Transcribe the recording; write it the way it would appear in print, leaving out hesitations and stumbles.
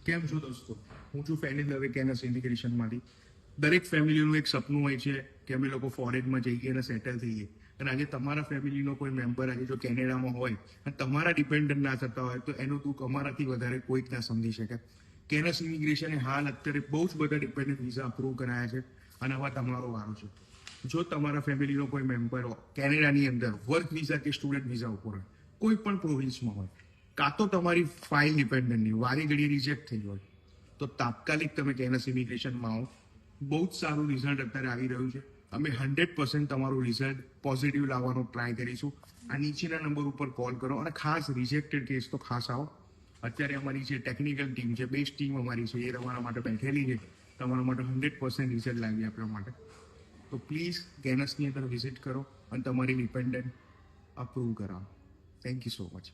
કેમ છો દોસ્તો? હું છું ફેનિલ દવે કેનસ ઇમિગ્રેશનમાંથી. દરેક ફેમિલીનું એક સપનું હોય છે કે અમે લોકો ફોરેનમાં જઈએ અને સેટલ થઈએ. અને આજે તમારા ફેમિલીનો કોઈ મેમ્બર આજે જો કેનેડામાં હોય અને તમારા ડિપેન્ડન્ટ ના થતા હોય તો એનું દુઃખ અમારાથી વધારે કોઈ જ ના સમજી શકે. કેનસ ઇમિગ્રેશને હાલ અત્યારે બહુ જ બધા ડિપેન્ડન્ટ વિઝા અપ્રૂવ કરાયા છે અને આવા તમારો વારો છે. જો તમારા ફેમિલીનો કોઈ મેમ્બર કેનેડાની અંદર વર્ક વિઝા કે સ્ટુડન્ટ વિઝા ઉપર હોય, કોઈ પણ પ્રોવિન્સમાં હોય, કાં તો તમારી ફાઇલ ડિપેન્ડન્ટની વારી ઘડી રિજેક્ટ થઈ હોય, તો તાત્કાલિક તમે કેનસ ઇમિગ્રેશનમાં આવો. બહુ જ સારું રિઝલ્ટ અત્યારે આવી રહ્યું છે. અમે 100% તમારું રિઝલ્ટ પોઝિટિવ લાવવાનો ટ્રાય કરીશું. આ નીચેના નંબર ઉપર કોલ કરો અને ખાસ રિજેક્ટેડ કેસ તો ખાસ આવો. અત્યારે અમારી જે ટેકનિકલ ટીમ છે, બેસ્ટ ટીમ અમારી છે, એ તમારા માટે બેઠેલી છે, તમારા માટે 100% રિઝલ્ટ લાવી આપવા માટે. તો પ્લીઝ કેનસની અંદર વિઝિટ કરો અને તમારી ડિપેન્ડન્ટ અપ્રૂવ કરાવો. Thank you so much.